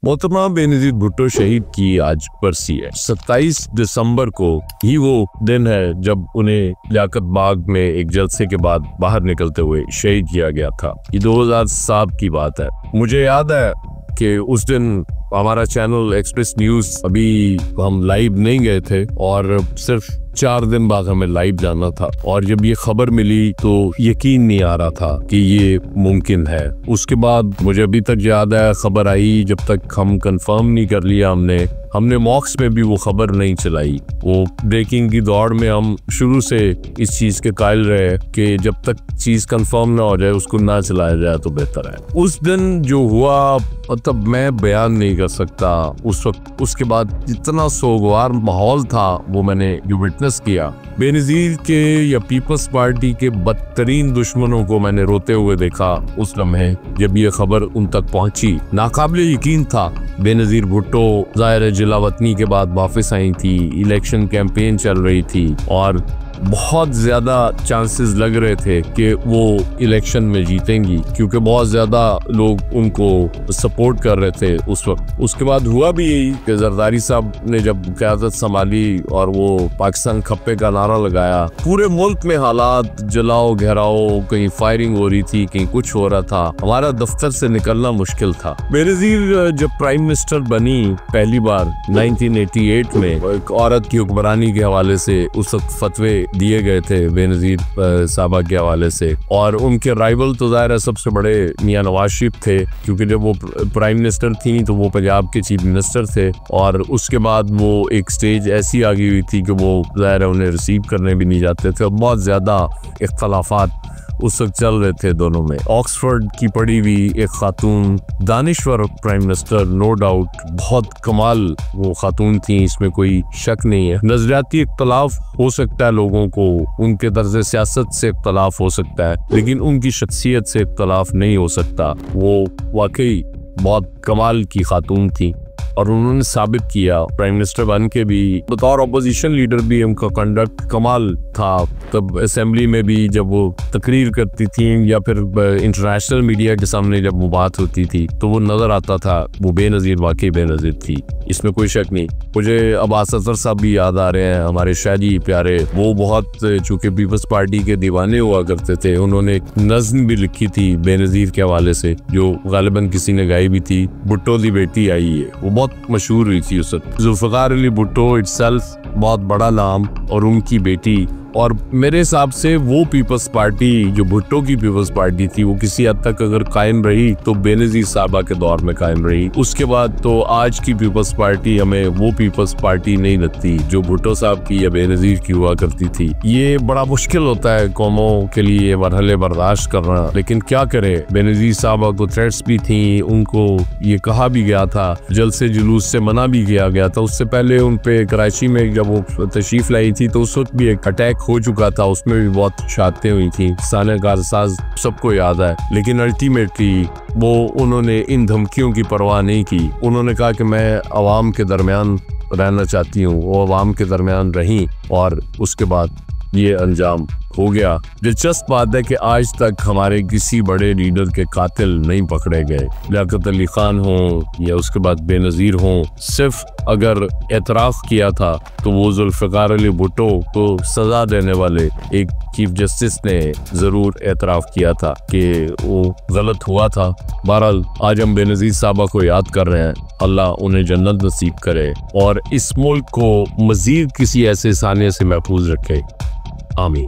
मोहतरमा बेनज़ीर भुट्टो शहीद की आज बरसी है। 27 दिसंबर को ही वो दिन है जब उन्हें लियाकत बाग में एक जलसे के बाद बाहर निकलते हुए शहीद किया गया था। ये 2007 की बात है। मुझे याद है कि उस दिन हमारा चैनल एक्सप्रेस न्यूज़ अभी हम लाइव नहीं गए थे और सिर्फ 4 दिन बाद हमें लाइव जाना था और जब ये खबर मिली तो यकीन नहीं आ रहा था कि ये मुमकिन है। उसके बाद मुझे अभी तक याद है खबर आई, जब तक हम कंफर्म नहीं कर लिया हमने मॉक्स में भी वो खबर नहीं चलाई। वो ब्रेकिंग की दौड़ में हम शुरू से इस चीज के कायल रहे कि जब तक चीज कंफर्म ना हो जाए उसको ना चलाया जाए तो बेहतर है। उस दिन जो हुआ मतलब मैं बयान नहीं कर सकता। उस वक्त उसके बाद इतना सोगवार माहौल था वो मैंने विटनेस किया। बेनज़ीर के या पीपल्स पार्टी के बदतरीन दुश्मनों को मैंने रोते हुए देखा उस लम्हे जब ये खबर उन तक पहुंची। नाकाबिले यकीन था। बेनज़ीर भुट्टो ज़ाहिर जिला वतनी के बाद वापस आई थी, इलेक्शन कैंपेन चल रही थी और बहुत ज़्यादा चांसेस लग रहे थे कि वो इलेक्शन में जीतेंगी क्योंकि बहुत ज़्यादा लोग उनको सपोर्ट कर रहे थे उस वक्त। उसके बाद हुआ भी यही कि जरदारी साहब ने जब क़यादत संभाली और वो पाकिस्तान खप्पे का नारा लगाया, पूरे मुल्क में हालात जलाओ घेराओ, कहीं फायरिंग हो रही थी, कहीं कुछ हो रहा था। हमारा दफ्तर से निकलना मुश्किल था। बेनज़ीर जब प्राइम मिनिस्टर बनी पहली बार 1988 में, एक औरत की हुक्मरानी के हवाले से उस वक्त फतवे दिए गए थे बेनज़ीर साहबा के हवाले से और उनके राइवल तो ज़ाहिर है सबसे बड़े मियां नवाज शरीफ थे क्योंकि जब वो प्राइम मिनिस्टर थी तो वो पंजाब के चीफ मिनिस्टर थे और उसके बाद वो एक स्टेज ऐसी आ गई हुई थी कि वो ज़ाहिर है उन्हें रिसीव करने भी नहीं जाते थे और बहुत ज़्यादा इख्तलाफात उस वक्त चल रहे थे दोनों में। ऑक्सफोर्ड की पढ़ी हुई एक खातून दानिश्वर प्राइम मिनिस्टर, नो डाउट बहुत कमाल वो खातून थी, इसमें कोई शक नहीं है। नजरियाती इख्तलाफ हो सकता है लोगों को, उनके तर्ज सियासत से इख्तलाफ हो सकता है, लेकिन उनकी शख्सियत से इख्तलाफ नहीं हो सकता। वो वाकई बहुत कमाल की खातून थी और उन्होंने साबित किया प्राइम मिनिस्टर बन के भी। बतौर अपोजिशन लीडर भी उनका कंडक्ट कमाल था। तब असेंबली में भी जब वो तकरीर करती थी या फिर इंटरनेशनल मीडिया के सामने जब वो बात होती थी तो वो नजर आता था वो बेनज़ीर वाकई बेनज़ीर थी, इसमें कोई शक नहीं। मुझे अब्बास अजहर साहब भी याद आ रहे हैं, हमारे शादी प्यारे। वो बहुत चूंकि पीपल्स पार्टी के दीवाने हुआ करते थे, उन्होंने एक नज़्म भी लिखी थी बेनज़ीर के हवाले से जो गालिबन किसी ने गाई भी थी, भुट्टो दी बेटी आई है। वो बहुत मशहूर हुई थी उस वक्त। जुल्फ़िकार अली भुट्टो इटसेल्फ बहुत बड़ा नाम और उनकी बेटी, और मेरे हिसाब से वो पीपल्स पार्टी जो भुट्टो की पीपल्स पार्टी थी वो किसी हद तक अगर कायम रही तो बेनज़ीर साहबा के दौर में कायम रही। उसके बाद तो आज की पीपल्स पार्टी हमें वो पीपल्स पार्टी नहीं लगती जो भुट्टो साहब की या बेनज़ीर की हुआ करती थी। ये बड़ा मुश्किल होता है कौमों के लिए ये मरहले बर्दाश्त करना, लेकिन क्या करे। बेनज़ीर साहबा को थ्रेट्स भी थी, उनको ये कहा भी गया था, जलसे जुलूस से मना भी किया गया था। उससे पहले उन पे कराची में जब वो तशरीफ लाई थी तो उस वक्त भी एक अटैक हो चुका था, उसमें भी बहुत शहादतें हुई थी, साने कारसाज सबको याद है। लेकिन अल्टीमेटली वो उन्होंने इन धमकियों की परवाह नहीं की। उन्होंने कहा कि मैं अवाम के दरमियान रहना चाहती हूँ। वो अवाम के दरमियान रहीं और उसके बाद ये अंजाम हो गया। दिलचस्प बात है कि आज तक हमारे किसी बड़े लीडर के कातिल नहीं पकड़े गए। लियाकत अली खान हो या उसके बाद बेनज़ीर हो, सिर्फ अगर एतराफ़ किया था तो वो जुल्फ़िकार अली भुट्टो को सज़ा देने वाले एक चीफ जस्टिस ने ज़रूर एतराफ़ किया था कि वो गलत हुआ था। बहरहाल आज हम बेनज़ीर साहबा को याद कर रहे हैं। अल्लाह उन्हें जन्नत नसीब करे और इस मुल्क को मज़ीद किसी ऐसे सानिया से महफूज रखे। आमीन।